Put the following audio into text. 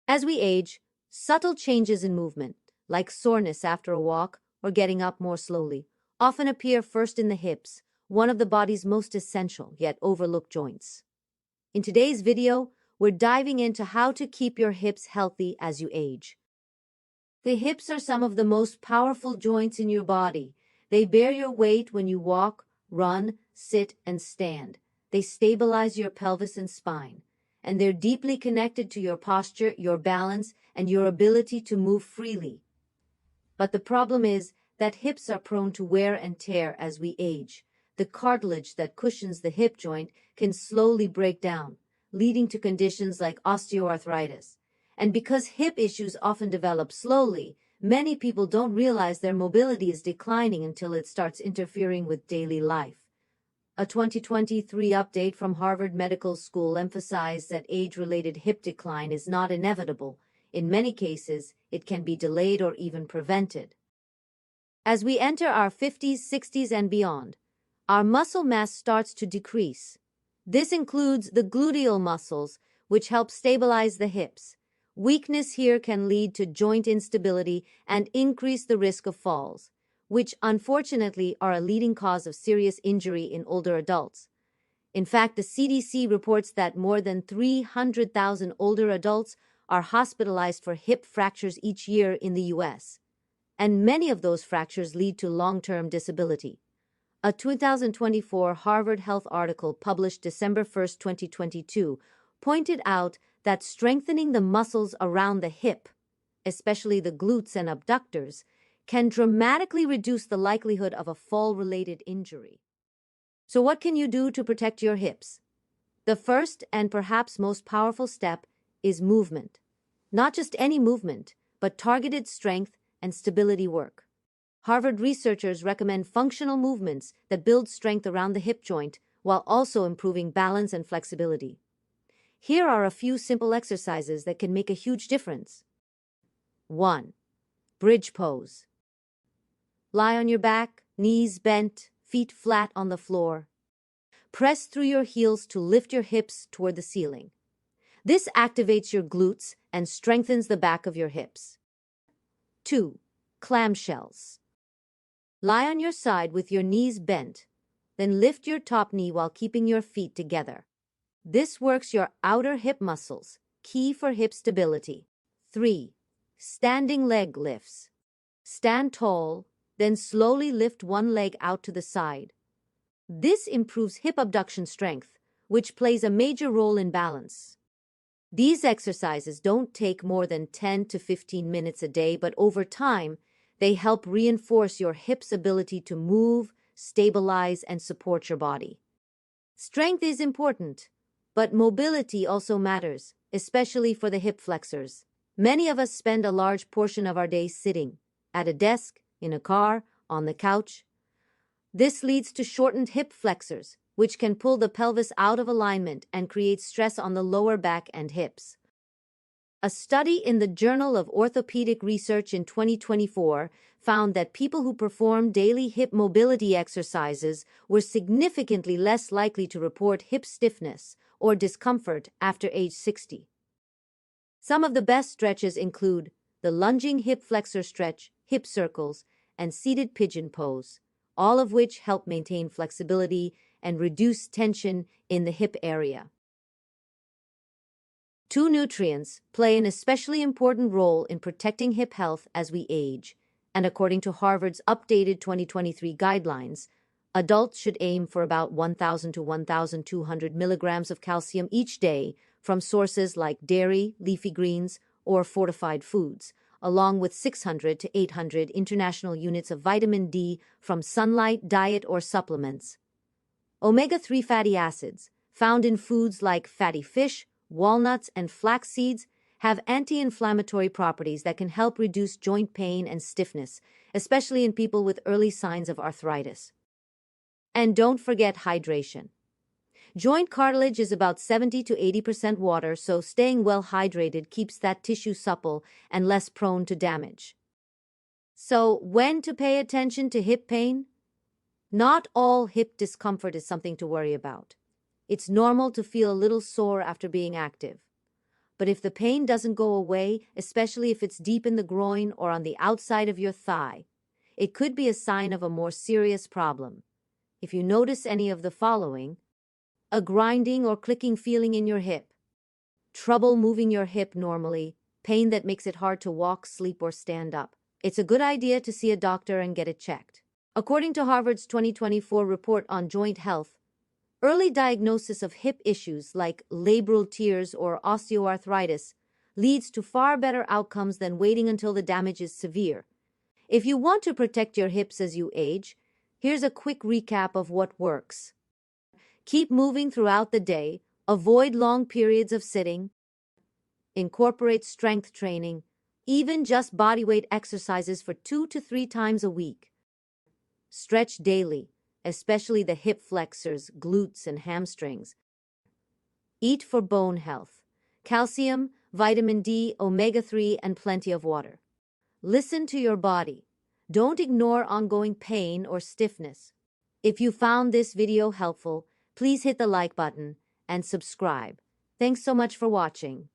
As we age, subtle changes in movement, like soreness after a walk or getting up more slowly, often appear first in the hips, one of the body's most essential yet overlooked joints. In today's video, we're diving into how to keep your hips healthy as you age. The hips are some of the most powerful joints in your body. They bear your weight when you walk, run, sit, and stand. They stabilize your pelvis and spine, and they're deeply connected to your posture, your balance, and your ability to move freely. But the problem is that hips are prone to wear and tear as we age. The cartilage that cushions the hip joint can slowly break down, leading to conditions like osteoarthritis. And because hip issues often develop slowly, many people don't realize their mobility is declining until it starts interfering with daily life. A 2023 update from Harvard Medical School emphasized that age-related hip decline is not inevitable. In many cases, it can be delayed or even prevented. As we enter our 50s, 60s, and beyond, our muscle mass starts to decrease. This includes the gluteal muscles, which help stabilize the hips. Weakness here can lead to joint instability and increase the risk of falls, which unfortunately are a leading cause of serious injury in older adults. In fact, the CDC reports that more than 300,000 older adults are hospitalized for hip fractures each year in the U.S., and many of those fractures lead to long-term disability. A 2024 Harvard Health article published December 1, 2022, pointed out that strengthening the muscles around the hip, especially the glutes and abductors, can dramatically reduce the likelihood of a fall-related injury. So what can you do to protect your hips? The first and perhaps most powerful step is movement. Not just any movement, but targeted strength and stability work. Harvard researchers recommend functional movements that build strength around the hip joint while also improving balance and flexibility. Here are a few simple exercises that can make a huge difference. 1. Bridge pose. Lie on your back, knees bent, feet flat on the floor. Press through your heels to lift your hips toward the ceiling. This activates your glutes and strengthens the back of your hips. 2. Clamshells. Lie on your side with your knees bent, then lift your top knee while keeping your feet together. This works your outer hip muscles, key for hip stability. 3. Standing leg lifts. Stand tall, then slowly lift one leg out to the side. This improves hip abduction strength, which plays a major role in balance. These exercises don't take more than 10 to 15 minutes a day, but over time, they help reinforce your hip's ability to move, stabilize, and support your body. Strength is important, but mobility also matters, especially for the hip flexors. Many of us spend a large portion of our day sitting, at a desk, in a car, on the couch. This leads to shortened hip flexors, which can pull the pelvis out of alignment and create stress on the lower back and hips. A study in the Journal of Orthopedic Research in 2024 found that people who performed daily hip mobility exercises were significantly less likely to report hip stiffness or discomfort after age 60. Some of the best stretches include the lunging hip flexor stretch, hip circles, and seated pigeon pose, all of which help maintain flexibility and reduce tension in the hip area. 2 nutrients play an especially important role in protecting hip health as we age, and according to Harvard's updated 2023 guidelines, adults should aim for about 1,000 to 1,200 milligrams of calcium each day from sources like dairy, leafy greens, or fortified foods, along with 600 to 800 international units of vitamin D from sunlight, diet, or supplements. Omega-3 fatty acids, found in foods like fatty fish, walnuts, and flax seeds, have anti-inflammatory properties that can help reduce joint pain and stiffness, especially in people with early signs of arthritis. And don't forget hydration. Joint cartilage is about 70 to 80% water, so staying well hydrated keeps that tissue supple and less prone to damage. So, when to pay attention to hip pain? Not all hip discomfort is something to worry about. It's normal to feel a little sore after being active. But if the pain doesn't go away, especially if it's deep in the groin or on the outside of your thigh, it could be a sign of a more serious problem. If you notice any of the following: a grinding or clicking feeling in your hip, trouble moving your hip normally, pain that makes it hard to walk, sleep, or stand up, it's a good idea to see a doctor and get it checked. According to Harvard's 2024 report on joint health, early diagnosis of hip issues like labral tears or osteoarthritis leads to far better outcomes than waiting until the damage is severe. If you want to protect your hips as you age, here's a quick recap of what works. Keep moving throughout the day, avoid long periods of sitting, incorporate strength training, even just bodyweight exercises for 2 to 3 times a week. Stretch daily, especially the hip flexors, glutes, and hamstrings. Eat for bone health: calcium, vitamin D, omega-3, and plenty of water. Listen to your body. Don't ignore ongoing pain or stiffness. If you found this video helpful, please hit the like button and subscribe. Thanks so much for watching.